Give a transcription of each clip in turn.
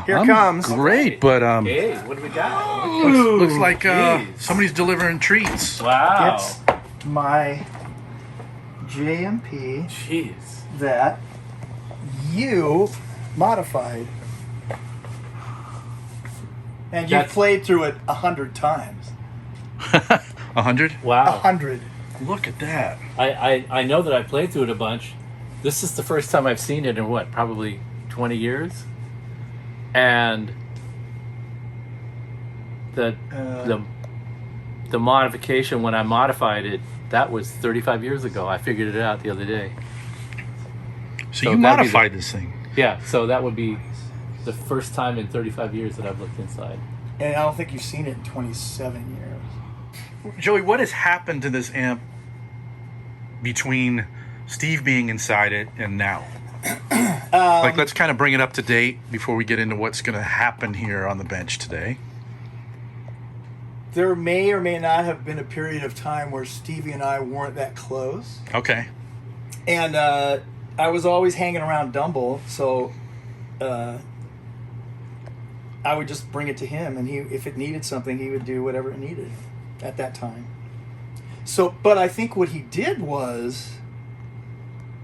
Here comes. Great, but Hey, what do we got? looks like somebody's delivering treats. Wow. It's my JMP Jeez. that you modified. And you played through it 100 times. 100? Wow. 100. Look at that. I know that I played through it a bunch. This is the first time I've seen it in what, probably 20 years? And the modification, when I modified it, that was 35 years ago. I figured it out the other day. So you modified this thing? Yeah, so that would be the first time in 35 years that I've looked inside. And I don't think you've seen it in 27 years. Joey, what has happened to this amp between Steve being inside it and now? Let's kind of bring it up to date before we get into what's going to happen here on the bench today. There may or may not have been a period of time where Stevie and I weren't that close. Okay. And I was always hanging around Dumble, so I would just bring it to him, and if it needed something, he would do whatever it needed at that time. So, but I think what he did was,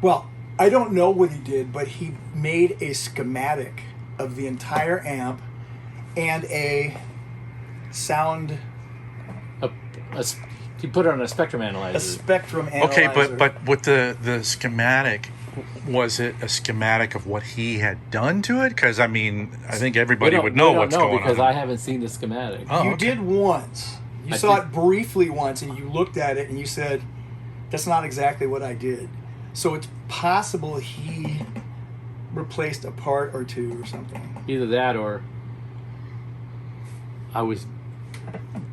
well, I don't know what he did, but he made a schematic of the entire amp and a sound. He put it on a spectrum analyzer. A spectrum analyzer. Okay, but with the schematic, was it a schematic of what he had done to it? Because, I mean, I think everybody would know what's going on. Because I haven't seen the schematic. Oh, you did once. You saw it briefly once, and you looked at it, and you said, that's not exactly what I did. So it's possible he replaced a part or two or something. Either that or I was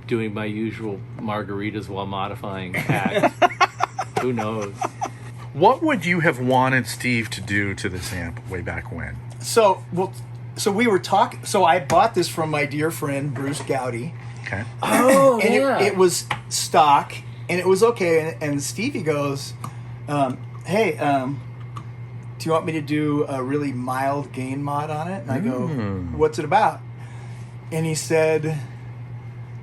doing my usual margaritas while modifying hacks. Who knows? What would you have wanted Steve to do to this amp way back when? So we were talking. So I bought this from my dear friend Bruce Gowdy. Okay. Oh, and yeah. It was stock, and it was okay. And Stevie goes, hey, do you want me to do a really mild gain mod on it? And I go, what's it about? And he said,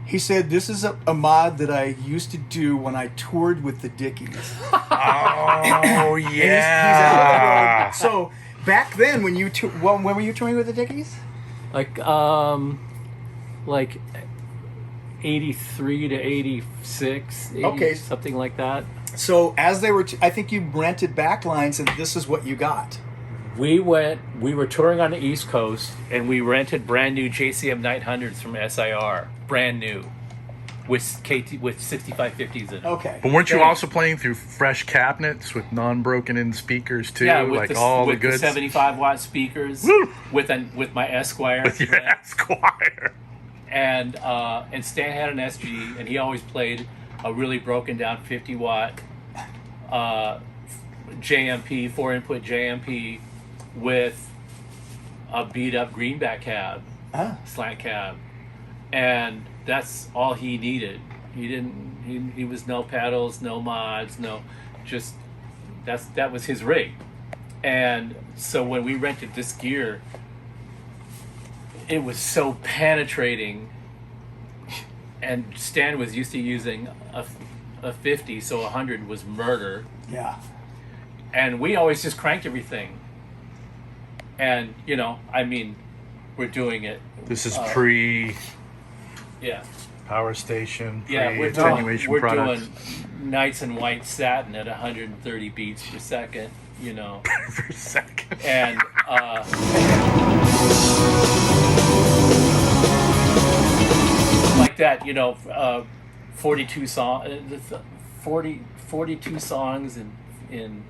this is a mod that I used to do when I toured with the Dickies. Oh, yeah. So back then, when were you touring with the Dickies? Like 83 to 86, 80, okay, something like that. So as they were, I think you rented backlines, and this is what you got. We were touring on the East Coast, and we rented brand new JCM 900s from SIR, brand new, with 6550s in it. Okay. But weren't you also playing through fresh cabinets with non-broken in speakers too? Yeah, with like the, all with the goods? 75-watt speakers. Woo! with my Esquire. With your Esquire. And Stan had an SG, and he always played a really broken down 50-watt JMP, 4-input JMP with a beat up greenback cab, slant cab, and that's all he needed. He was no pedals, no mods, that was his rig. And so when we rented this gear, it was so penetrating, and Stan was used to using a 50, so 100 was murder. Yeah. And we always just cranked everything. And, we're doing it. This is pre Yeah. power station, Yeah, we're attenuation products. doing Nights in White Satin at 130 beats per second, per second. And like that, 42 songs in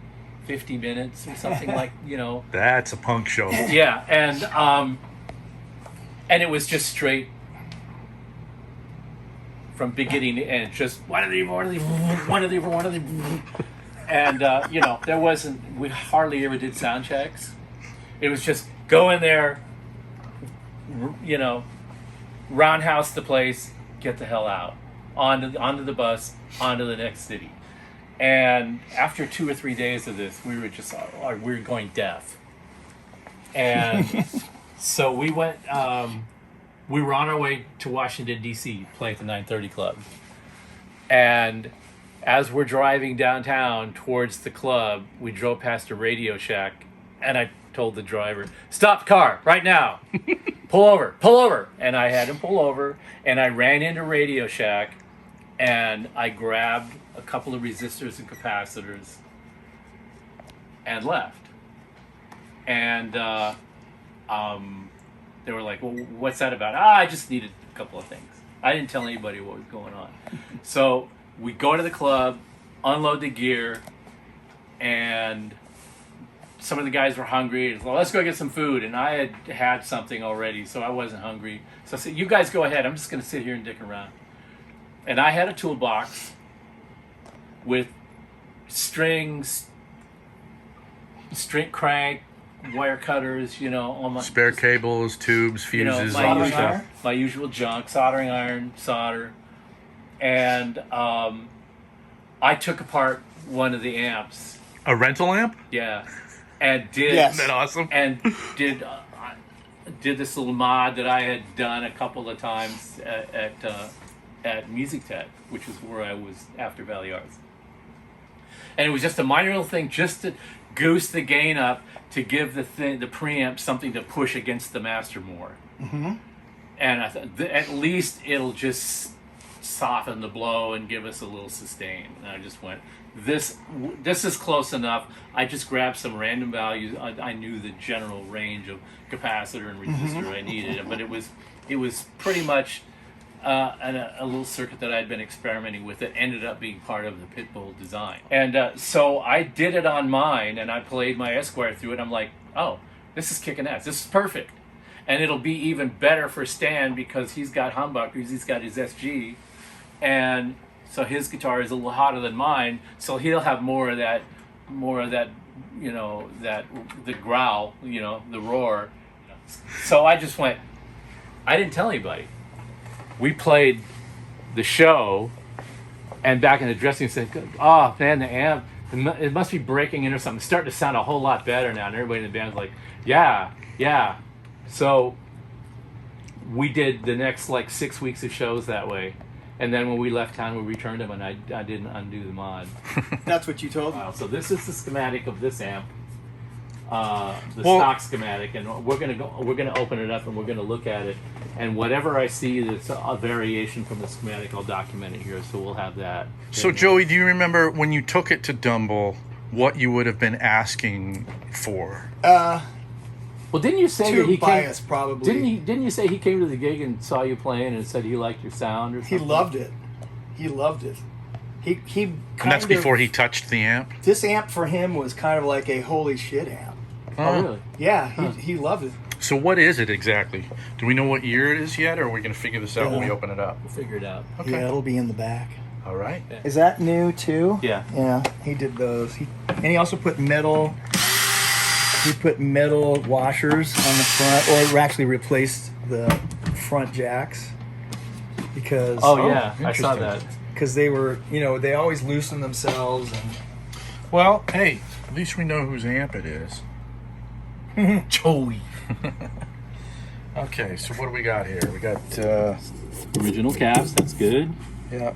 50 minutes or something like, That's a punk show. Yeah, and it was just straight from beginning to end, just one of them, and we hardly ever did sound checks. It was just go in there, you know, roundhouse the place, get the hell out, onto the bus, onto the next city. And after 2 or 3 days of this, we were going deaf. And so we went. We were on our way to Washington D.C. to play at the 930 Club, and as we're driving downtown towards the club, we drove past a Radio Shack, and I told the driver, "Stop the car right now! Pull over!" And I had him pull over, and I ran into Radio Shack, and I grabbed a couple of resistors and capacitors, and left. And they were like, "Well, what's that about?" I just needed a couple of things. I didn't tell anybody what was going on. So we go to the club, unload the gear, and some of the guys were hungry. Well, let's go get some food. And I had something already, so I wasn't hungry. So I said, "You guys go ahead. I'm just going to sit here and dick around." And I had a toolbox with strings, string crank, wire cutters, you know, all my spare cables, tubes, fuses, you know, all that stuff. my usual junk, soldering iron, solder, and I took apart one of the amps. A rental amp? Yeah, and did Yes. Isn't that awesome? and did this little mod that I had done a couple of times at Music Tech, which was where I was after Valley Arts, and it was just a minor little thing, just to goose the gain up, to give the preamp something to push against the master more. Mm-hmm. And I thought, at least it'll just soften the blow and give us a little sustain. And I just went, this is close enough. I just grabbed some random values. I knew the general range of capacitor and resistor I needed, but it was pretty much a little circuit that I'd been experimenting with that ended up being part of the Pitbull design. And so I did it on mine, and I played my Esquire through it. I'm like, oh, this is kicking ass. This is perfect. And it'll be even better for Stan because he's got humbuckers, he's got his SG, and so his guitar is a little hotter than mine, so he'll have more of that, you know, the growl, you know, the roar. So I just went, I didn't tell anybody. We played the show, and back in the dressing room said, "Oh man, the amp, it must be breaking in or something. It's starting to sound a whole lot better now." And everybody in the band's like, yeah. So we did the next like 6 weeks of shows that way. And then when we left town, we returned them, and I didn't undo the mod. That's what you told me. So this is the schematic of this amp, stock schematic, and we're gonna open it up and we're gonna look at it, and whatever I see that's a variation from the schematic, I'll document it here, so we'll have that. So Joey, do you remember when you took it to Dumble, what you would have been asking for? Well, didn't you say that Tube he bias, came? probably. Didn't you say he came to the gig and saw you playing and said he liked your sound or something? He loved it. He loved it. He And that's before he touched the amp? This amp for him was kind of like a holy shit amp. Oh, really? Yeah, he loved it. So what is it exactly? Do we know what year it is yet, or are we going to figure this out when we open it up? We'll figure it out. Okay. Yeah, it'll be in the back. All right. Is that new too? Yeah. Yeah, he did those. And he also put metal. He put metal washers on the front, or actually replaced the front jacks because. Oh yeah, I saw interesting. that. Because they were, you know, they always loosen themselves. And Well, hey, at least we know whose amp it is. Joey. Okay, so what do we got here? We got, Original caps. That's good. yeah.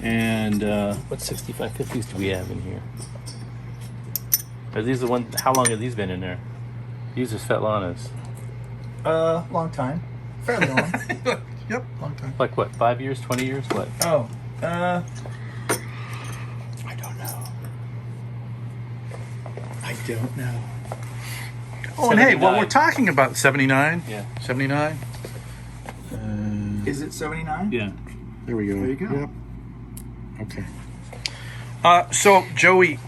And what 6550s do we have in here? Are these the ones? How long have these been in there? These are Svetlanas. long time, fairly long. Yep, long time. Like what? 5 years? 20 years? What? Oh, I don't know. I don't know. Oh, and hey, 79. well, we're talking about 79. Yeah. 79. Is it 79? Yeah. There we go. There you go. Yep. Okay. So, Joey,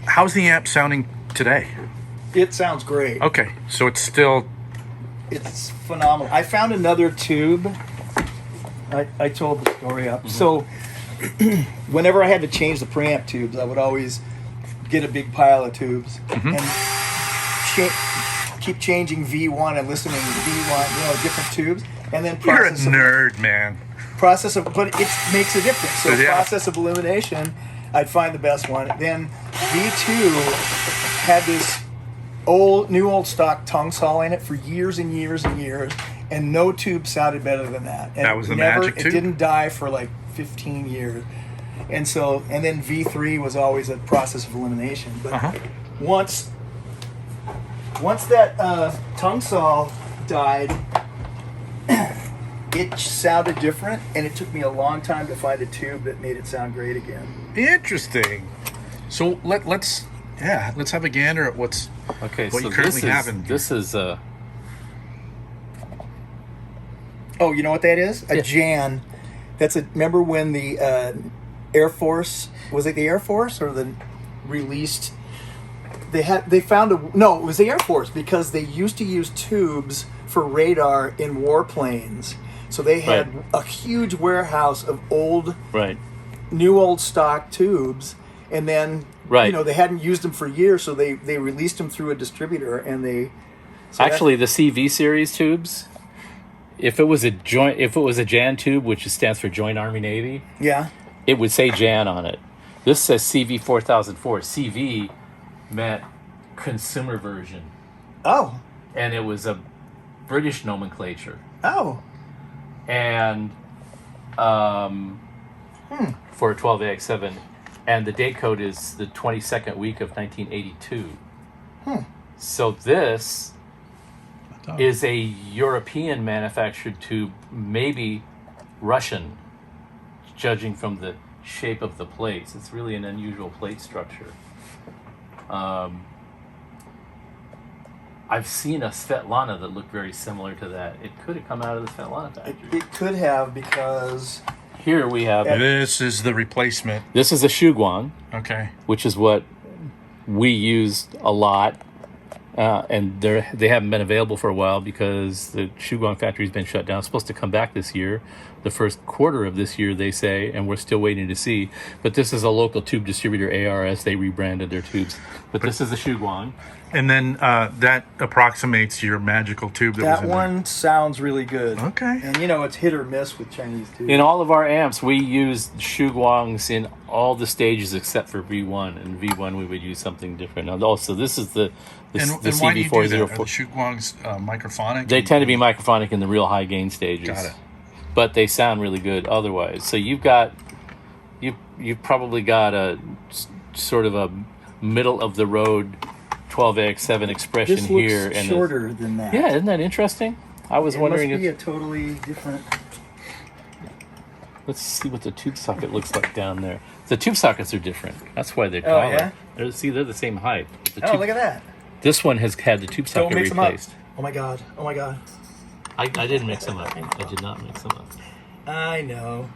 how's the amp sounding today? It sounds great. Okay, so it's still... It's phenomenal. I found another tube. I told the story up. So whenever I had to change the preamp tubes, I would always get a big pile of tubes and keep changing V1 and listening to V1, different tubes, and then You're a nerd, man. But it makes a difference. So process of elimination, I'd find the best one. Then V2 had this new old stock tongue saw in it for years and years and years, and no tube sounded better than that. And that was the magic tube? It didn't die for like 15 years. And then V3 was always a process of elimination. But once that tongue saw died, it sounded different, and it took me a long time to find a tube that made it sound great again. Interesting. So let's have a gander at what you currently have in here. This is oh, you know what that is? A Jan. Remember when the Air Force, was it the Air Force or the released? It was the Air Force, because they used to use tubes for radar in warplanes. So they had a huge warehouse of new old stock tubes, and then they hadn't used them for years, so they released them through a distributor, and the CV series tubes. If it was a JAN tube, which stands for Joint Army Navy, it would say JAN on it. This says CV 4004. CV meant consumer version. Oh. And it was a British nomenclature. Oh. And for a 12AX7, and the date code is the 22nd week of 1982. So this is a European manufactured tube, maybe Russian, judging from the shape of the plates. It's really an unusual plate structure. I've seen a Svetlana that looked very similar to that. It could have come out of the Svetlana factory. It could have, because here we have... This is the replacement. This is a Shuguang. Okay. Which is what we used a lot. And they haven't been available for a while because the Shuguang factory's been shut down. It's supposed to come back this year, the first quarter of this year, they say, and we're still waiting to see. But this is a local tube distributor, ARS. They rebranded their tubes. But this is the Shuguang. And then that approximates your magical tube that was in one there. Sounds really good. Okay. And it's hit or miss with Chinese tubes. In all of our amps, we use Shuguangs in all the stages except for V1. And V1, we would use something different. And also, this is the CV404. Why do you do that? Are the Shuguangs microphonic? They tend to be microphonic in the real high gain stages. Got it. But they sound really good otherwise. So you've probably got a sort of a middle of the road 12AX7 expression this looks here, and shorter than that. Yeah, isn't that interesting? I was wondering must be a totally different. Let's see what the tube socket looks like down there. The tube sockets are different. That's why they're taller. Yeah? They're the same height. Look at that. This one has had the tube socket Don't mix replaced. Them up. Oh my god. I didn't mix them up. I did not mix them up. I know.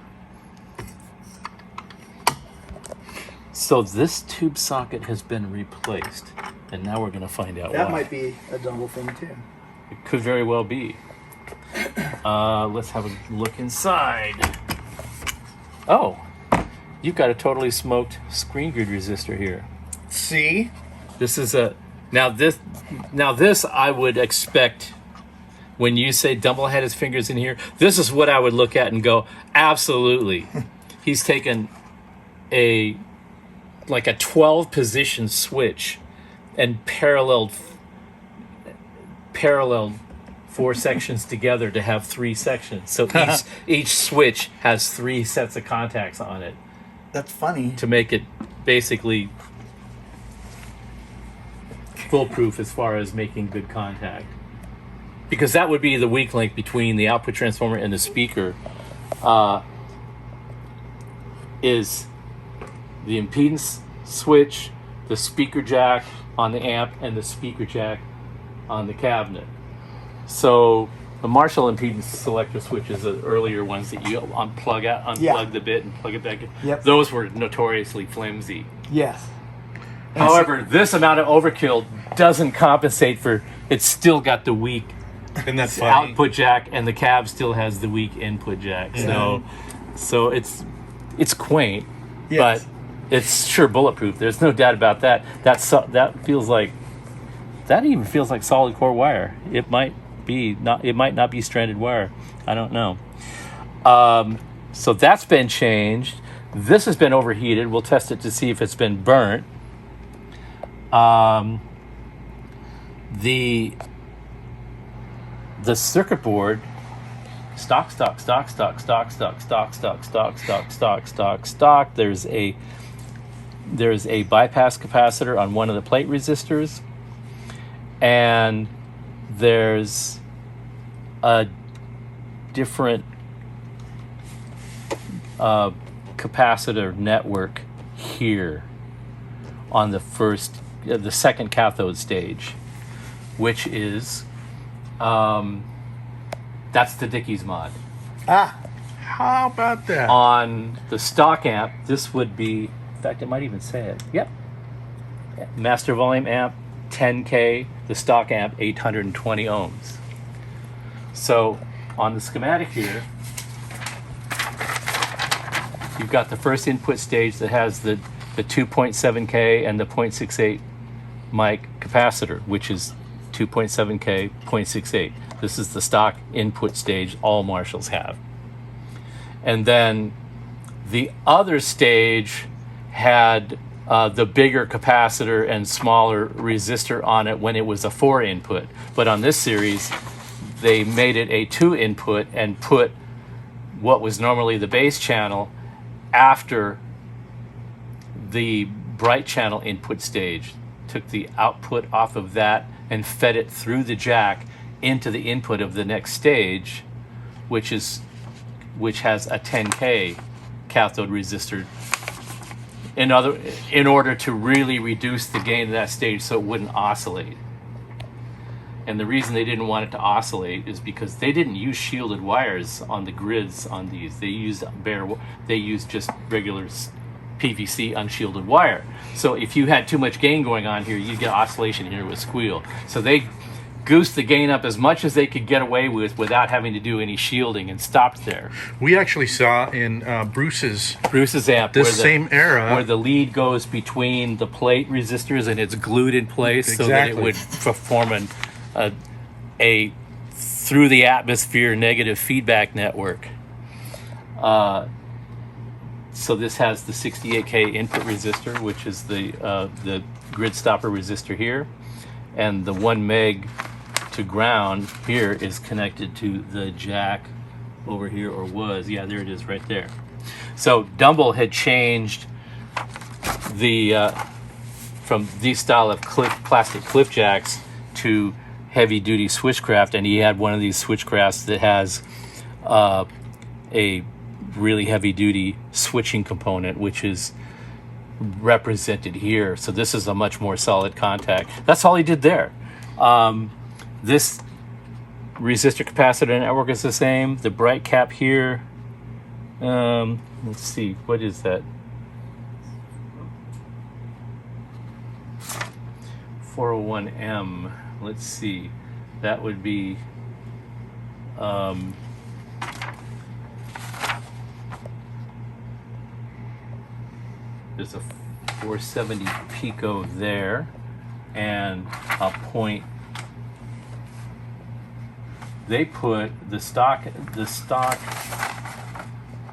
So this tube socket has been replaced, and now we're going to find out why. That might be a Dumble thing too. It could very well be. Let's have a look inside. Oh, you've got a totally smoked screen grid resistor here. See? This is now this I would expect. When you say Dumble had his fingers in here, this is what I would look at and go, absolutely. He's taken a 12 position switch and paralleled 4 sections together to have 3 sections. So each switch has 3 sets of contacts on it. That's funny. To make it basically foolproof as far as making good contact. Because that would be the weak link between the output transformer and the speaker, is the impedance switch, the speaker jack on the amp, and the speaker jack on the cabinet. So the Marshall impedance selector switches, the earlier ones that you unplug the bit and plug it back in, those were notoriously flimsy. Yes. However, this amount of overkill doesn't compensate for, it's still got the weak output jack, and the cab still has the weak input jack. Yeah. So it's quaint, but it's sure bulletproof. There's no doubt about that. That feels like that even feels like solid core wire. It might not be stranded wire. I don't know. So that's been changed. This has been overheated. We'll test it to see if it's been burnt. The circuit board, stock. There's a bypass capacitor on one of the plate resistors, and there's a different capacitor network here on the second cathode stage, which is that's the Dickies mod. How about that? On the stock amp, this would be, in fact, it might even say it. Yep. Master volume amp, 10K. The stock amp, 820 ohms. So on the schematic here, you've got the first input stage that has the 2.7K and the 0.68 mic capacitor, which is 2.7K, 0.68. This is the stock input stage all Marshalls have. And then the other stage had the bigger capacitor and smaller resistor on it when it was a 4 input. But on this series, they made it a 2 input and put what was normally the base channel after the bright channel input stage. Took the output off of that and fed it through the jack into the input of the next stage, which has a 10K cathode resistor in order to really reduce the gain of that stage so it wouldn't oscillate. And the reason they didn't want it to oscillate is because they didn't use shielded wires on the grids on these. They used just regular PVC unshielded wire. So if you had too much gain going on here, you'd get oscillation here with squeal. So they goosed the gain up as much as they could get away with without having to do any shielding and stopped there. We actually saw in Bruce's amp this same era where the lead goes between the plate resistors and it's glued in place so that it would perform a through the atmosphere negative feedback network. So this has the 68K input resistor, which is the grid stopper resistor here, and the 1 meg to ground here is connected to the jack over here, or was. Yeah, there it is right there. So Dumble had changed from these style of plastic cliff jacks to heavy duty switchcraft, and he had one of these switchcrafts that has a really heavy duty switching component, which is represented here. So this is a much more solid contact. That's all he did there. This resistor capacitor network is the same. The bright cap here, let's see, what is that? 401M. Let's see. That would be there's a 470 pico there, and a point. They put the stock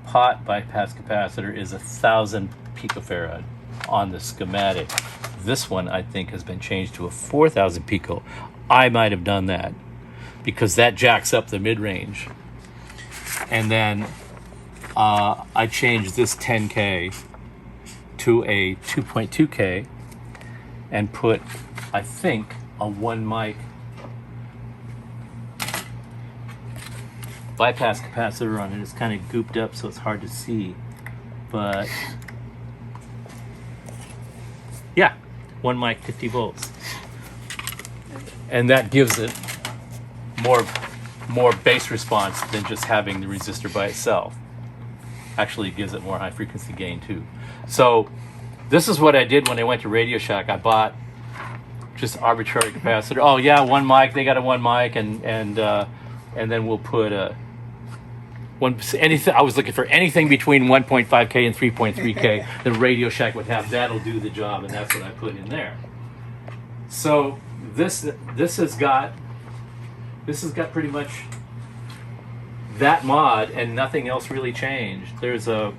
pot bypass capacitor is 1,000 picofarad on the schematic. This one, I think, has been changed to a 4,000 pico. I might have done that because that jacks up the mid-range. And then I changed this 10K to a 2.2K and put, I think, a 1 mic bypass capacitor on it. It's kind of gooped up so it's hard to see, but yeah, 1 mic, 50 volts, and that gives it more bass response than just having the resistor by itself. Actually, it gives it more high frequency gain too. So this is what I did when I went to Radio Shack. I bought just arbitrary capacitor. Oh yeah, 1 mic. They got a 1 mic, and then we'll put anything. I was looking for anything between 1.5K and 3.3K. The Radio Shack would have. That'll do the job, and that's what I put in there. So this has got pretty much that mod and nothing else really changed. There's a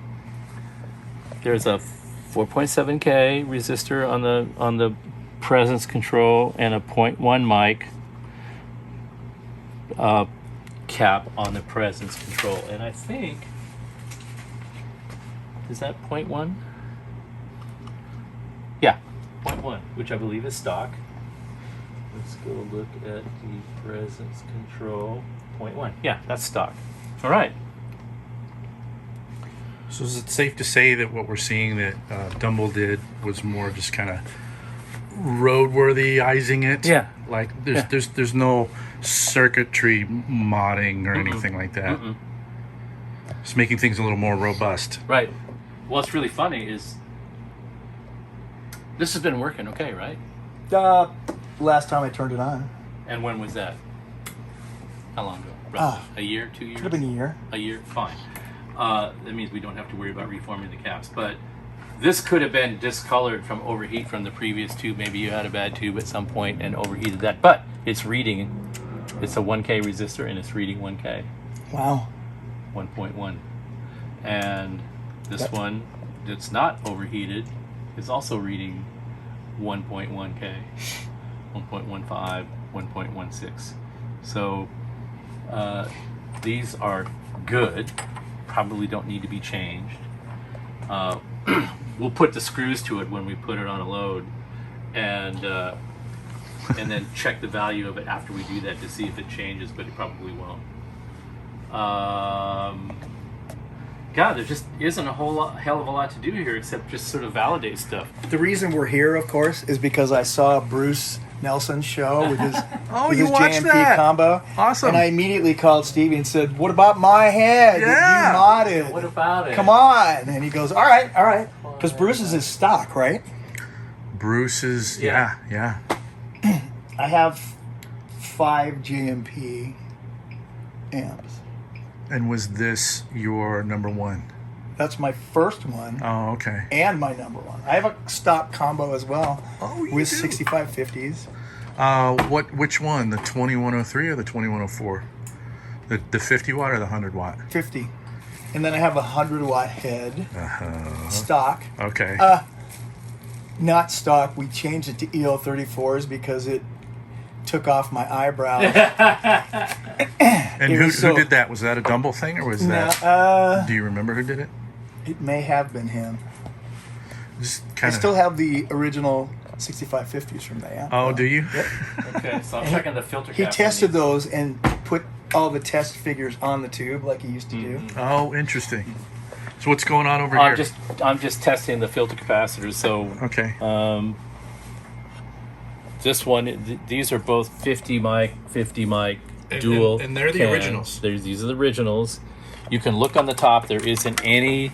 4.7K resistor on the presence control and a 0.1 mic cap on the presence control, and I think is that 0.1? Yeah, 0.1, which I believe is stock. Let's go look at the presence control. 0.1. Yeah, that's stock. All right. So is it safe to say that what we're seeing that Dumble did was more just kind of roadworthyizing it? Yeah. Like there's no circuitry modding or anything like that. Just making things a little more robust. Right. What's really funny is this has been working okay, right? Last time I turned it on. And when was that? How long ago? Roughly? A year, 2 years? Could have been a year. A year? Fine. That means we don't have to worry about reforming the caps. But this could have been discolored from overheat from the previous tube. Maybe you had a bad tube at some point and overheated that. But it's reading. It's a 1K resistor and it's reading 1K. Wow. 1.1. And this one that's not overheated is also reading 1.1K. 1.15, 1.16. So these are good. Probably don't need to be changed. We'll put the screws to it when we put it on a load, and then check the value of it after we do that to see if it changes, but it probably won't. God, there just isn't a hell of a lot to do here except just sort of validate stuff. The reason we're here, of course, is because I saw Bruce Nelson's show with his, with his watched JMP that? combo. Awesome. And I immediately called Stevie and said, "What about my head that you modded? What about it? Come on." And he goes, all right. Because Bruce's is stock, right? Bruce's, yeah. I have 5 JMP amps. And was this your number one? That's my first one. Oh, okay. And my number one. I have a stock combo as well. Oh, you with do? 6550s. Which one? The 2103 or the 2104? The 50 watt or the 100 watt? 50. And then I have a 100 watt head. Stock. Okay. Not stock. We changed it to EL34s because it took off my eyebrows. And who did that? Was that a Dumble thing or was that? Do you remember who did it? It may have been him. Just I kind still have the original 6550s from the amp. Oh, do you? Yep. Okay, so I'm checking the filter He cap. tested those and put all the test figures on the tube like he used to do. Oh, interesting. So what's going on over here? I'm just testing the filter capacitors. So Okay. this one, these are both 50 mic dual. And they're the cans. originals. These are the originals. You can look on the top. There isn't any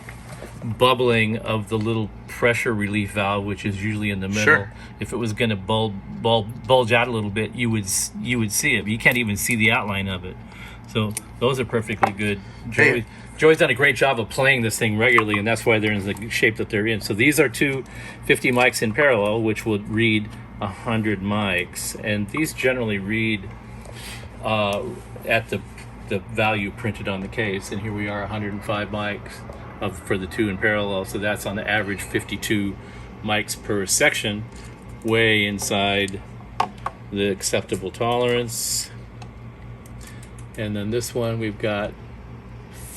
bubbling of the little pressure relief valve, which is usually in the middle. Sure. If it was going to bulge out a little bit, you would see it. But you can't even see the outline of it. So those are perfectly good. Joey's done a great job of playing this thing regularly, and that's why they're in the shape that they're in. So these are two 50 mics in parallel, which would read 100 mics, and these generally read at the value printed on the case. And here we are, 105 mics for the two in parallel. So that's on the average 52 mics per section, way inside the acceptable tolerance. And then this one, we've got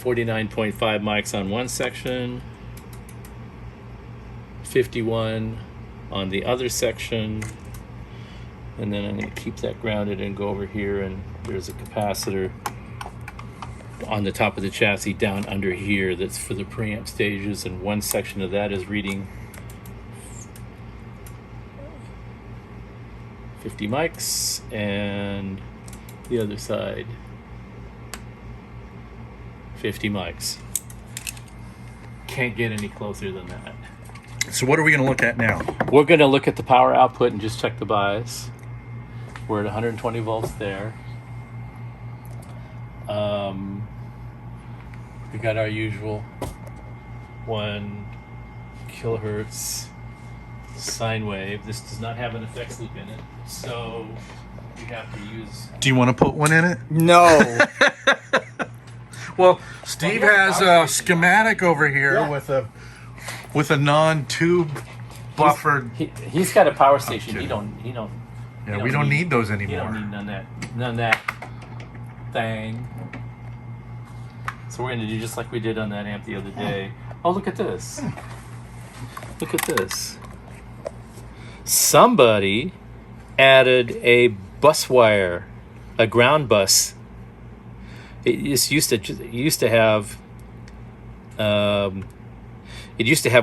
49.5 mics on one section, 51 on the other section, and then I'm going to keep that grounded and go over here, and there's a capacitor on the top of the chassis down under here that's for the preamp stages, and one section of that is reading 50 mics, and the other side 50 mics. Can't get any closer than that. So what are we going to look at now? We're going to look at the power output and just check the bias. We're at 120 volts there. We got our usual 1 kilohertz sine wave. This does not have an effects loop in it, So we have to use. Do you want to put one in it? No. Well, Steve has a schematic over here with a non-tube buffered. He's got a power station. He don't. Yeah, we don't need those You anymore. don't need none of that thing. So we're gonna do just like we did on that amp the other day. Oh, look at this! Look at this. Somebody added a bus wire, a ground bus. It used to have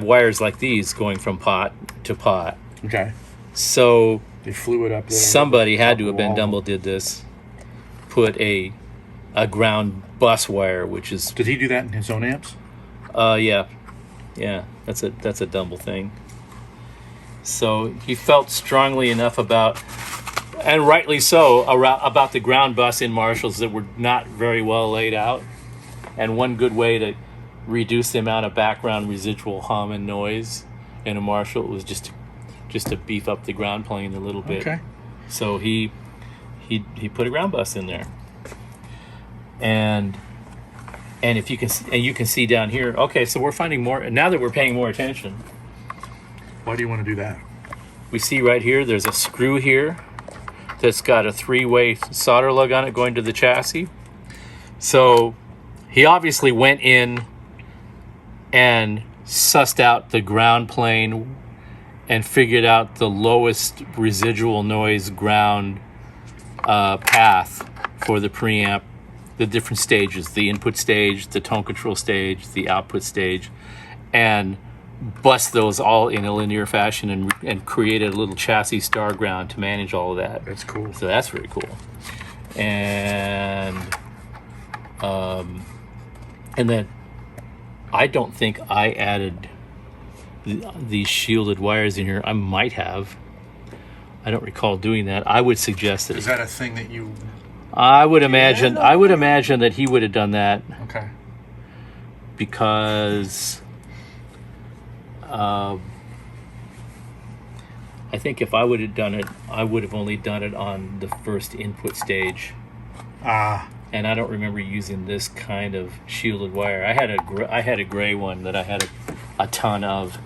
wires like these going from pot to pot. Okay. So They flew it up there. somebody had to have been Dumble did this. Put a ground bus wire, which is Did he do that in his own amps? yeah, that's a Dumble thing. So he felt strongly enough about, and rightly so, about the ground bus in Marshalls that were not very well laid out. And one good way to reduce the amount of background residual hum and noise in a Marshall was just to beef up the ground plane a little bit. Okay. So he put a ground bus in there. And if you can see down here. Okay, so we're finding more now that we're paying more attention. Why do you want to do that? We see right here there's a screw here that's got a 3-way solder lug on it going to the chassis. So he obviously went in and sussed out the ground plane and figured out the lowest residual noise ground path for the preamp, the different stages, the input stage, the tone control stage, the output stage, and bust those all in a linear fashion and created a little chassis star ground to manage all of that. That's cool. So that's very cool. And then I don't think I added these shielded wires in here. I might have. I don't recall doing that. I would suggest that. Is that a thing that you? I would imagine that he would have done that. Okay. Because I think if I would have done it, I would have only done it on the first input stage. And I don't remember using this kind of shielded wire. I had a gray one that I had a ton of.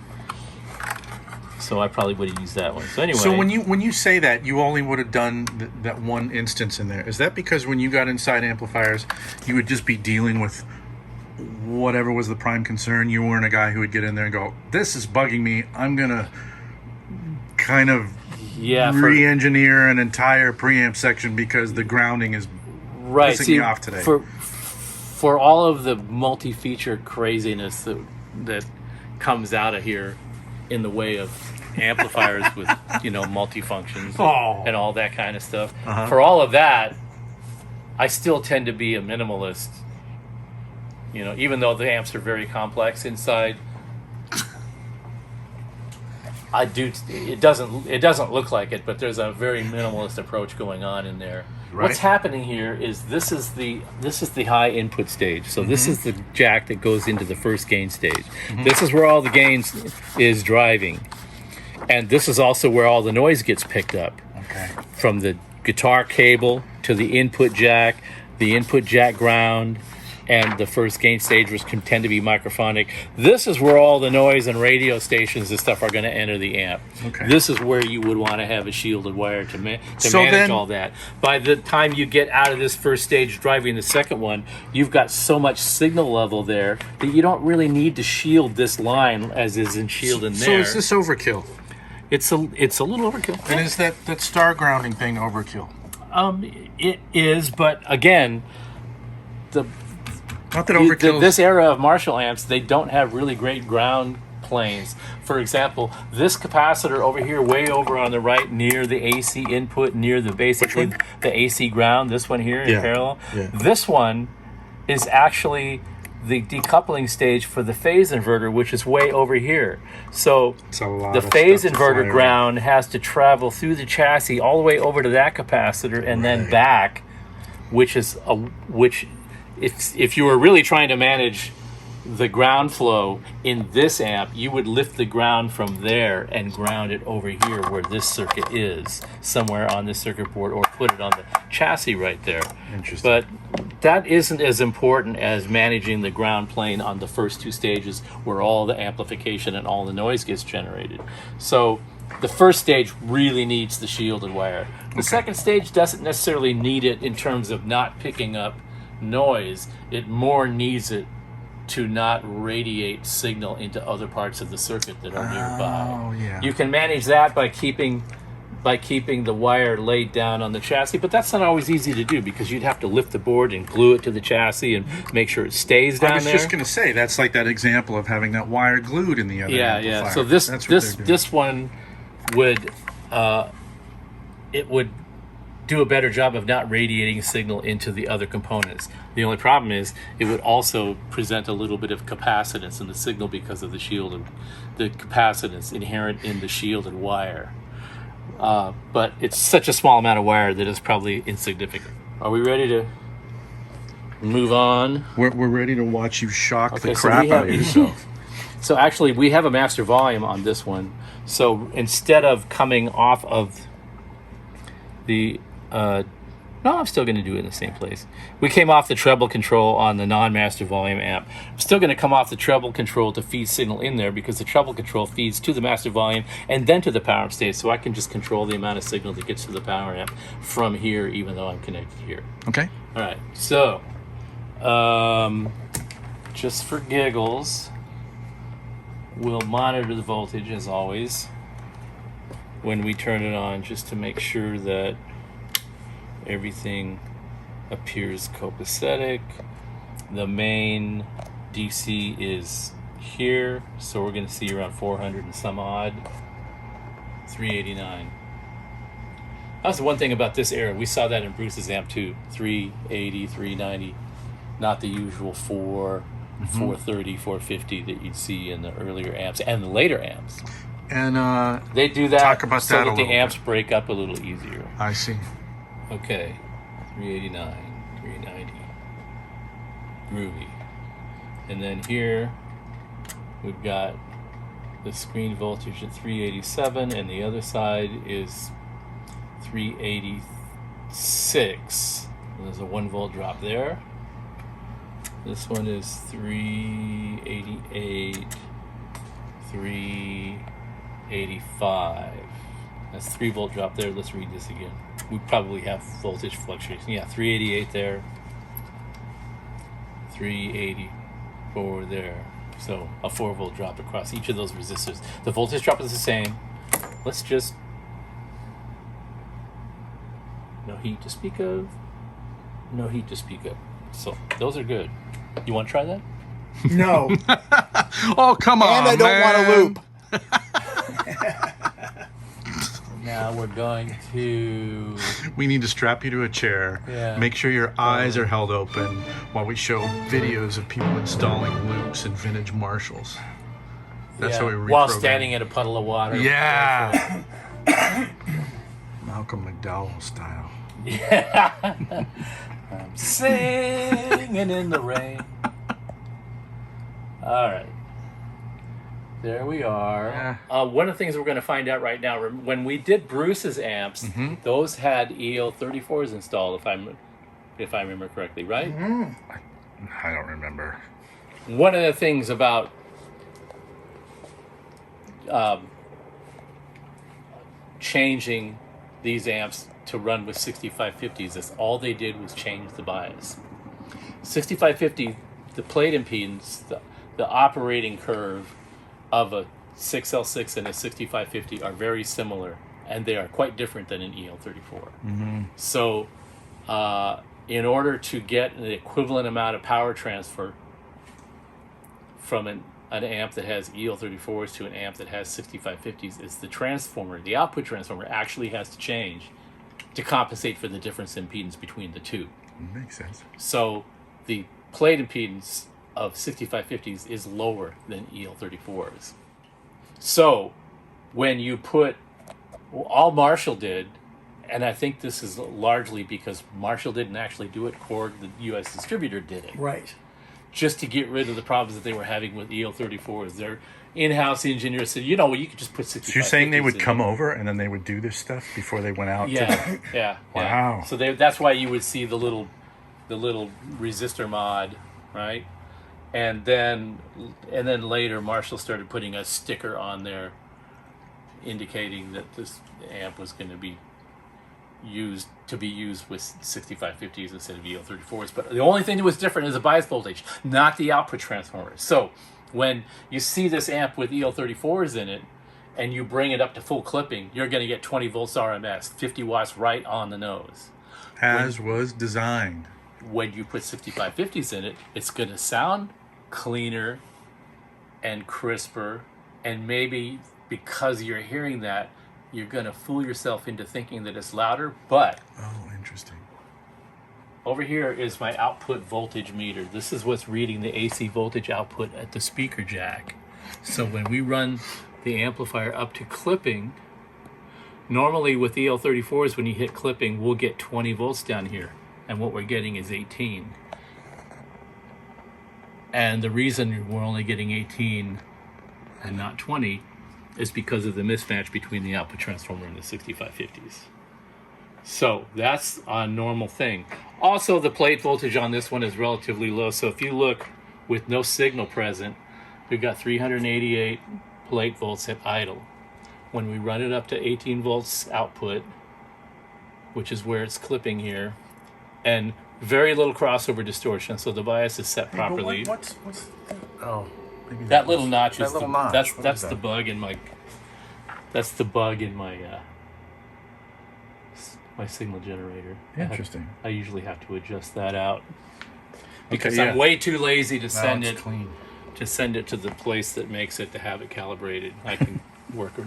So I probably would have used that one. So anyway. So when you say that, you only would have done that one instance in there. Is that because when you got inside amplifiers, you would just be dealing with whatever was the prime concern? You weren't a guy who would get in there and go, "This is bugging me. I'm gonna kind of re-engineer an entire preamp section because the grounding is pissing me off today." For all of the multi-feature craziness that comes out of here in the way of amplifiers with multi-functions and all that kind of stuff, for all of that, I still tend to be a minimalist. Even though the amps are very complex inside, it doesn't look like it, but there's a very minimalist approach going on in there. Right. What's happening here is this is the high input stage. So this is the jack that goes into the first gain stage. This is where all the gains is driving. And this is also where all the noise gets picked up. Okay. From the guitar cable to the input jack ground, and the first gain stage, which can tend to be microphonic. This is where all the noise and radio stations and stuff are going to enter the amp. Okay. This is where you would want to have a shielded wire to manage all that. By the time you get out of this first stage driving the second one, you've got so much signal level there that you don't really need to shield this line as is in shield in there. So is this overkill? It's a little overkill. And is that star grounding thing overkill? It is, but again, Not that overkill. This era of Marshall amps, they don't have really great ground planes. For example, this capacitor over here, way over on the right, near the AC input, near the basically the AC ground. This one here in parallel. Yeah. This one is actually the decoupling stage for the phase inverter, which is way over here. So the phase inverter ground has to travel through the chassis all the way over to that capacitor and then back, which if you were really trying to manage the ground flow in this amp, you would lift the ground from there and ground it over here where this circuit is, somewhere on this circuit board, or put it on the chassis right there. Interesting. But that isn't as important as managing the ground plane on the first two stages where all the amplification and all the noise gets generated. So the first stage really needs the shielded wire. The second stage doesn't necessarily need it in terms of not picking up noise. It more needs it to not radiate signal into other parts of the circuit that are nearby. Oh, yeah. You can manage that by keeping the wire laid down on the chassis, but that's not always easy to do because you'd have to lift the board and glue it to the chassis and make sure it stays down there. I was just going to say, that's like that example of having that wire glued in the other amplifier. Yeah. So this one would it would do a better job of not radiating signal into the other components. The only problem is it would also present a little bit of capacitance in the signal because of the capacitance inherent in the shielded wire. But it's such a small amount of wire that it's probably insignificant. Are we ready to move on? We're ready to watch you shock the crap out of yourself. So actually, we have a master volume on this one. So instead of coming off of the no, I'm still going to do it in the same place. We came off the treble control on the non-master volume amp. I'm still going to come off the treble control to feed signal in there because the treble control feeds to the master volume and then to the power amp stage, so I can just control the amount of signal that gets to the power amp from here, even though I'm connected here. Okay. All right. So, just for giggles, we'll monitor the voltage as always when we turn it on, just to make sure that everything appears copacetic. The main DC is here, so we're going to see around 400 and some odd. 389. That's the one thing about this era. We saw that in Bruce's amp too. 380, 390. Not the usual 430, 450 that you'd see in the earlier amps and the later amps. And they do that talk about so that that a the little amps bit. break up a little easier. I see. Okay, 389, 390, groovy. And then here, we've got the screen voltage at 387, and the other side is 386. There's a 1 volt drop there. This one is 388, 385. That's 3 volt drop there. Let's read this again. We probably have voltage fluctuation. Yeah, 388 there, 384 there. So a 4 volt drop across each of those resistors. The voltage drop is the same. Let's just... No heat to speak of. No heat to speak of. So those are good. You want to try that? No. Oh, come on, And I don't want to loop. Now we're going to... We need to strap you to a chair. Yeah. Make sure your eyes are held open while we show videos of people installing loops in vintage Marshalls. That's how we reprogram. While standing in a puddle of water. Yeah. Malcolm McDowell style. Yeah. I'm singing in the rain. All right. There we are. Yeah. One of the things we're going to find out right now, when we did Bruce's amps, those had EL34s installed, if I remember correctly, right? I don't remember. One of the things about changing these amps to run with 6550s is all they did was change the bias. 6550, the plate impedance, the operating curve of a 6L6 and a 6550 are very similar, and they are quite different than an EL34. So in order to get the equivalent amount of power transfer from an amp that has EL34s to an amp that has 6550s, is the transformer, the output transformer actually has to change to compensate for the difference in impedance between the two. Makes sense. So the plate impedance of 6550s is lower than EL34s. So when you put, all Marshall did, and I think this is largely because Marshall didn't actually do it, Korg, the US distributor, did it. Right. just to get rid of the problems that they were having with EL34s. Their in-house engineers said, you could just put 65. So you're saying they would come over and then they would do this stuff before they went out? Yeah, yeah. Wow. Yeah. So that's why you would see the little resistor mod, right? And then later, Marshall started putting a sticker on there indicating that this amp was going to be used with 6550s instead of EL34s. But the only thing that was different is the bias voltage, not the output transformers. So when you see this amp with EL34s in it and you bring it up to full clipping, you're going to get 20 volts RMS, 50 watts right on the nose. As was designed. When you put 6550s in it, it's going to sound cleaner and crisper, and maybe because you're hearing that, you're going to fool yourself into thinking that it's louder. But Interesting. over here is my output voltage meter. This is what's reading the AC voltage output at the speaker jack. So when we run the amplifier up to clipping, normally with EL34s, when you hit clipping, we'll get 20 volts down here, and what we're getting is 18. And the reason we're only getting 18 and not 20 is because of the mismatch between the output transformer and the 6550s. So that's a normal thing. Also, the plate voltage on this one is relatively low. So if you look with no signal present, we've got 388 plate volts at idle. When we run it up to 18 volts output, which is where it's clipping here, and very little crossover distortion, so the bias is set properly. What's maybe that little notch is notch. That's the bug in my my signal generator. Interesting. I usually have to adjust that out because Okay, I'm way too lazy to Now send it's it clean. to the place that makes it to have it calibrated. I can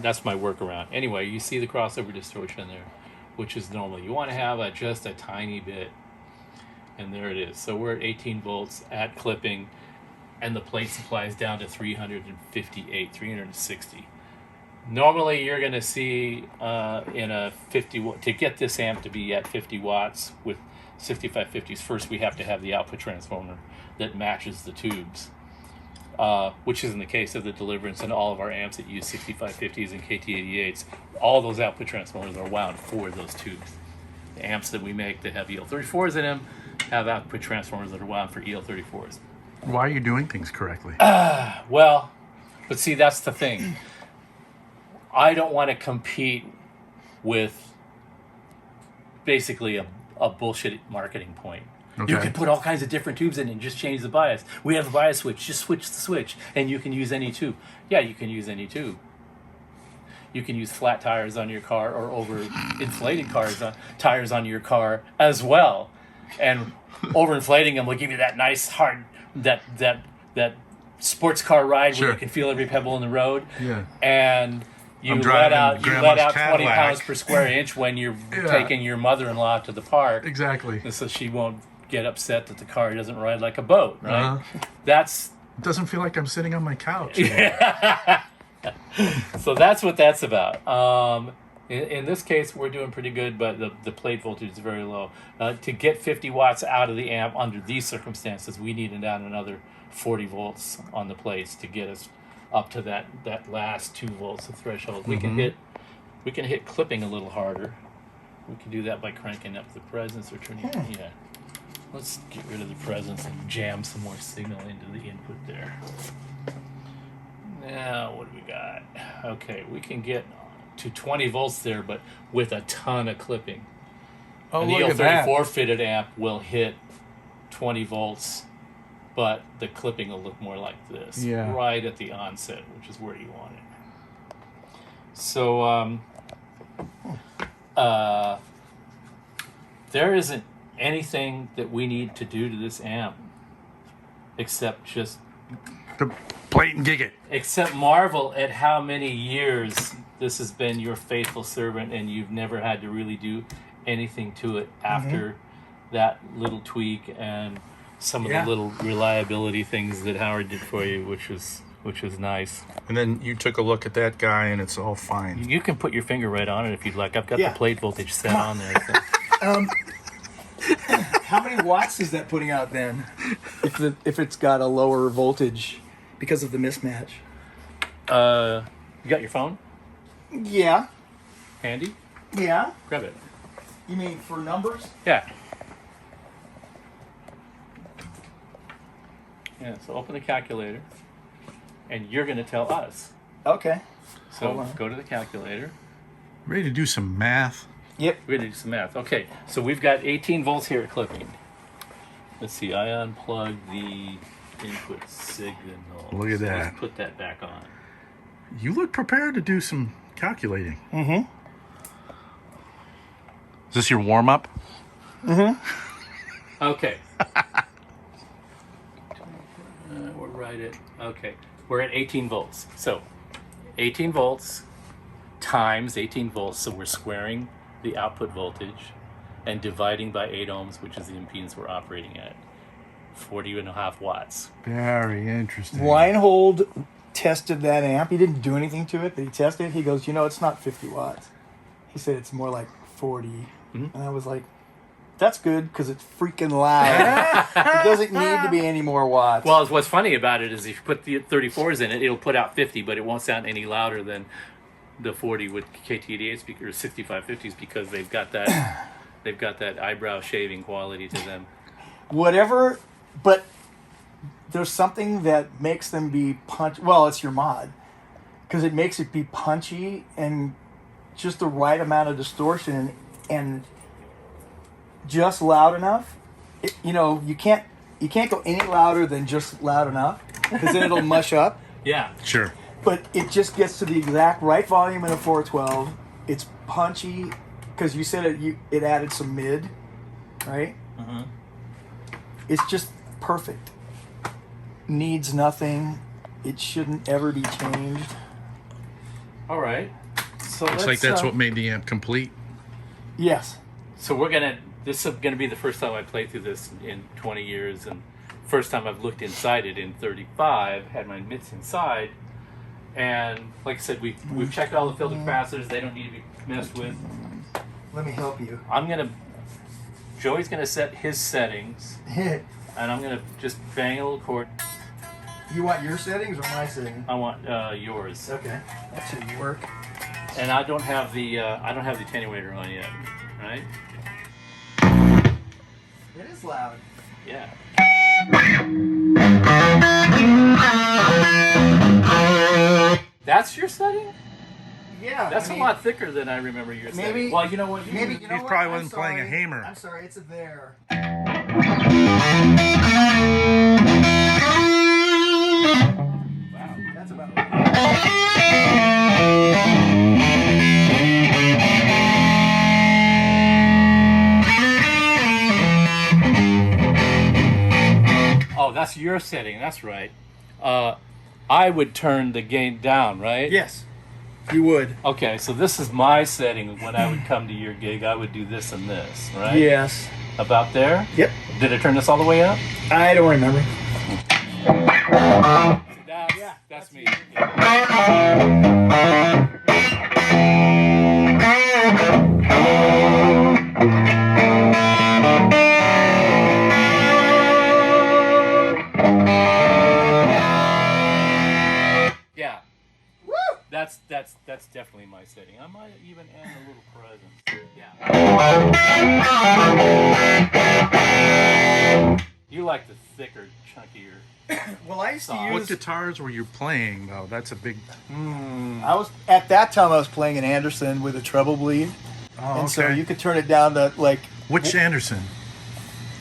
that's my workaround. Anyway, you see the crossover distortion there, which is normal. You want to have just a tiny bit, and there it is. So we're at 18 volts at clipping, and the plate supply is down to 360. Normally, you're going to see in a 50 to get this amp to be at 50 watts with 6550s. First, we have to have the output transformer that matches the tubes, which is in the case of the Deliverance and all of our amps that use 6550s and KT88s. All those output transformers are wound for those tubes. The amps that we make that have EL34s in them have output transformers that are wound for EL34s. Why are you doing things correctly? Well, but see, that's the thing. I don't want to compete with basically a bullshit marketing point. Okay. You can put all kinds of different tubes in and just change the bias. We have a bias switch. Just switch the switch, and you can use any tube. Yeah, you can use any tube. You can use flat tires on your car or overinflated tires on your car as well. And overinflating them will give you that nice hard that sports car ride Sure. where you can feel every pebble in the road. Yeah. And you I'm let driving out Grandma's 20 Cadillac. pounds per square inch when you're Yeah. taking your mother-in-law to the park. Exactly. And so she won't get upset that the car doesn't ride like a boat, right? That's It doesn't feel like I'm sitting on my couch. so that's what that's about. In this case, we're doing pretty good, but the plate voltage is very low. To get 50 watts out of the amp under these circumstances, we need to down another 40 volts on the plates to get us up to that last 2 volts of threshold. We can hit clipping a little harder. We can do that by cranking up the presence or turning. Yeah. Let's get rid of the presence and jam some more signal into the input there. Now, what do we got? Okay, we can get to 20 volts there, but with a ton of clipping. An look at that. EL34 fitted amp will hit 20 volts, but the clipping will look more like this, Yeah. right at the onset, which is where you want it. So, there isn't anything that we need to do to this amp except just The plate and gig it. except marvel at how many years this has been your faithful servant and you've never had to really do anything to it after that little tweak and some of the little reliability things that Howard did for you, which is nice. And then you took a look at that guy, and it's all fine. You can put your finger right on it if you'd like. I've got the plate voltage set on there. So. How many watts is that putting out then? If it's got a lower voltage because of the mismatch. You got your phone Yeah. handy? Yeah. Grab it. You mean for numbers? Yeah. Yeah, so open the calculator, and you're going to tell us. Okay. So Hold on. go to the calculator. Ready to do some math? Yep. We're going to do some math. Okay, so we've got 18 volts here at clipping. Let's see, I unplugged the input signal. Look at that. Let's put that back on. You look prepared to do some calculating. Mm-hmm. Is this your warm-up? Okay. We're right at, okay. We're at 18 volts. So 18 volts times 18 volts. So we're squaring the output voltage and dividing by 8 ohms, which is the impedance we're operating at. 40.5 watts. Very interesting. Reinhold tested that amp. He didn't do anything to it, but he tested it. He goes, it's not 50 watts. He said it's more like 40. And I was like, that's good because it's freaking loud. It doesn't need to be any more watts. Well, what's funny about it is if you put the 34s in it, it'll put out 50, but it won't sound any louder than the 40 with KT88 speakers, 6550s, because they've got that eyebrow shaving quality to them. Whatever, but there's something that makes them be punch. Well, it's your mod, because it makes it be punchy and just the right amount of distortion and just loud enough. You can't go any louder than just loud enough, because then it'll mush up. Yeah. Sure. But it just gets to the exact right volume in a 412. It's punchy, because you said it added some mid, right? Mm-hmm. It's just perfect. Needs nothing. It shouldn't ever be changed. All right. So Looks like that's what made the amp complete. Yes. So this is gonna be the first time I played through this in 20 years, and first time I've looked inside it in 35. Had my mitts inside, and like I said, we've checked all the filter capacitors. They don't need to be messed with. Let me help you. Joey's gonna set his settings, and I'm gonna just bang a little chord. You want your settings or my settings? I want yours. Okay, that should work. And I don't have the attenuator on yet, right? It is loud. Yeah. That's your setting? Yeah. That's a lot thicker than I remember your setting. Maybe. Well, you know what? Maybe. He probably wasn't playing a hammer. I'm sorry. It's a there. Wow. That's about right. Oh, that's your setting. That's right. I would turn the gain down, right? Yes. You would. Okay, so this is my setting. When I would come to your gig, I would do this and this, right? Yes. About there? Yep. Did I turn this all the way up? I don't remember. That's me. Yeah. Woo! That's definitely my setting. I might even add a little presence. Yeah. You like the thicker, chunkier. Well, I used to What What use. guitars were you playing, though? That's a big... At that time I was playing an Anderson with a treble bleed, Oh, and so okay. you could turn it down to like Which Anderson?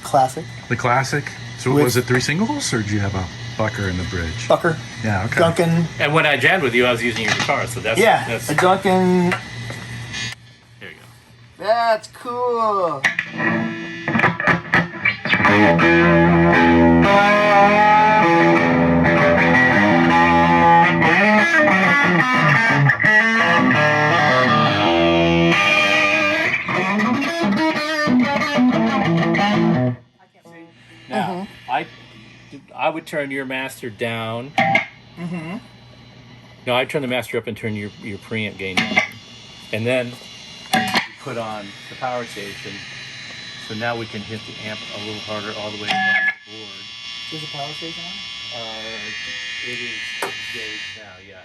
classic The classic? So With- was it 3 singles, or did you have a Bucker in the bridge? Bucker, Yeah, okay. Duncan. And when I jammed with you, I was using your guitar, so that's Yeah, a Duncan. There you go. That's cool. Now, I would turn your master down. Mm-hmm. No, I'd turn the master up and turn your preamp gain down. And then put on the power station So now we can hit the amp a little harder all the way across the board. Is the power station on? It is engaged now, yeah.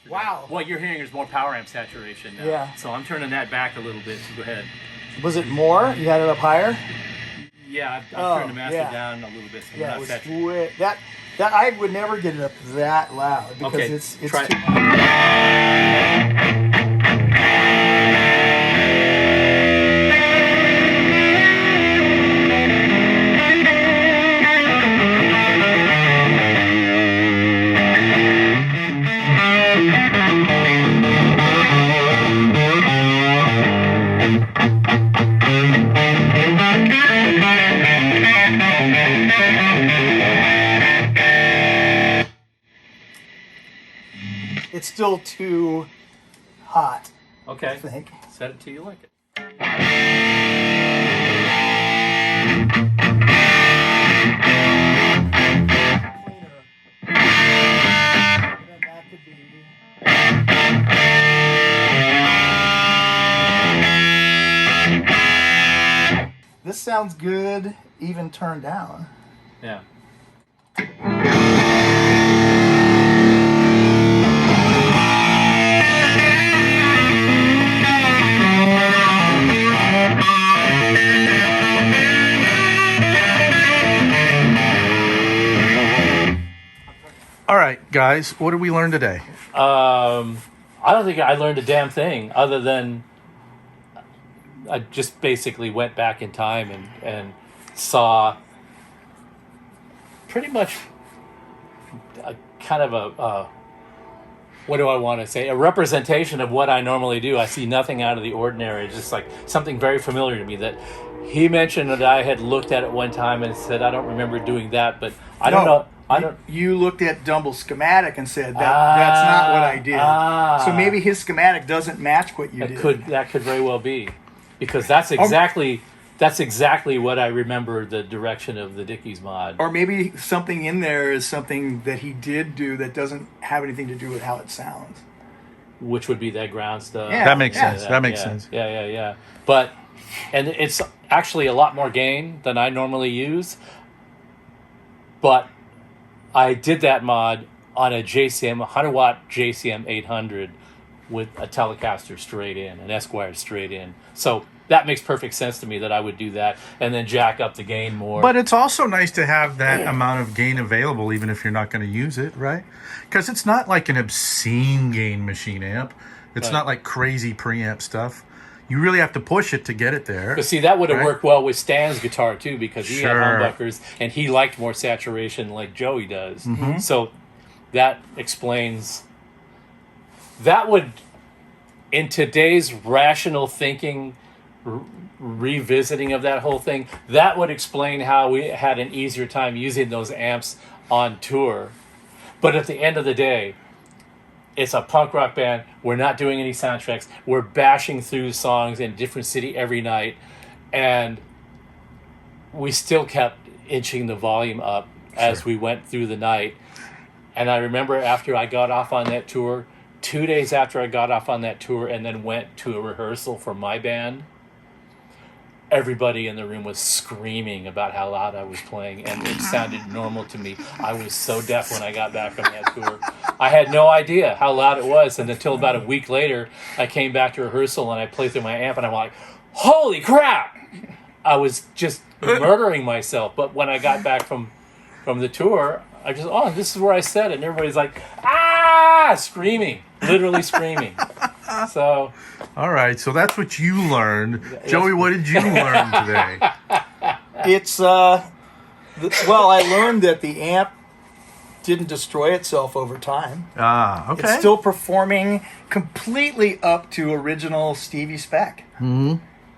Wow. What you're hearing is more power amp saturation now. Yeah. So I'm turning that back a little bit, so go ahead. Was it more? You had it up higher? Yeah, I've turned the master down a little bit. So Yeah, not it was saturated. way, that I would never get it up that loud because Okay, it's try too it. It's still too hot, Okay. I think. Set it till you like it. This sounds good, even turned down. Yeah. All right, guys, what did we learn today? I don't think I learned a damn thing other than I just basically went back in time and saw pretty much a kind of a what do I want to say? A representation of what I normally do. I see nothing out of the ordinary. It's just like something very familiar to me that he mentioned that I had looked at it one time and said, I don't remember doing that, but I don't know. I don't. You looked at Dumble's schematic and said that's not what I did. So maybe his schematic doesn't match what you did. That could very well be, because that's exactly what I remember the direction of the Dickies mod. Or maybe something in there is something that he did do that doesn't have anything to do with how it sounds. Which would be that ground stuff. Yeah. That makes sense. That makes yeah, sense. Yeah. But, and it's actually a lot more gain than I normally use. But I did that mod on a JCM, 100 watt JCM 800 with a Telecaster straight in, an Esquire straight in. So that makes perfect sense to me that I would do that and then jack up the gain more. But it's also nice to have that amount of gain available, even if you're not going to use it, right? Because it's not like an obscene gain machine amp. It's not like crazy preamp stuff. You really have to push it to get it there. But see, that would have right? worked well with Stan's guitar too, because he Sure. had humbuckers and he liked more saturation like Joey does. Mm-hmm. So that explains. That would, in today's rational thinking, revisiting of that whole thing, that would explain how we had an easier time using those amps on tour. But at the end of the day, it's a punk rock band. We're not doing any soundtracks. We're bashing through songs in a different city every night. And we still kept inching the volume up as we went through the night. And I remember after I got off on that tour, 2 days after I got off on that tour and then went to a rehearsal for my band, everybody in the room was screaming about how loud I was playing, and it sounded normal to me. I was so deaf when I got back from that tour. I had no idea how loud it was, and until about a week later, I came back to rehearsal and I played through my amp, and I'm like, holy crap! I was just murdering myself. But when I got back from the tour, I just, this is where I said it, and everybody's like, ah! screaming, literally screaming. So, All right, so that's what you learned. Joey, what did you learn today? It's well, I learned that the amp didn't destroy itself over time. Okay. It's still performing completely up to original Stevie spec. Mm-hmm.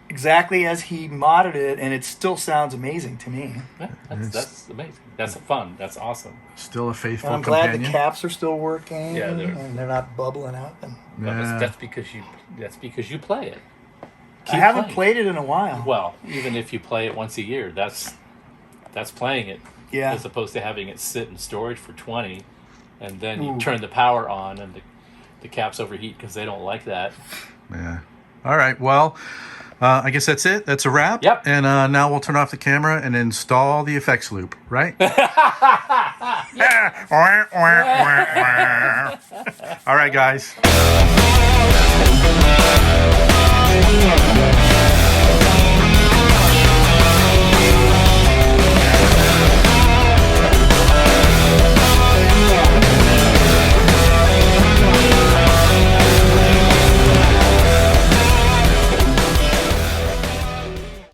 Exactly as he modded it, and it still sounds amazing to me. yeah, that's amazing. That's fun. That's awesome. Still a faithful And I'm glad companion. the caps are still working. Yeah, and they're not bubbling up. And Yeah. That's because you play it. I haven't playing. played it in a while. Well, even if you play it once a year, that's playing it. Yeah. As opposed to having it sit in storage for 20, and then you Ooh. turn the power on and the caps overheat because they don't like that. Yeah. All right. Well, I guess that's it. That's a wrap. Yep. And now we'll turn off the camera and install the effects loop, right? All right, guys.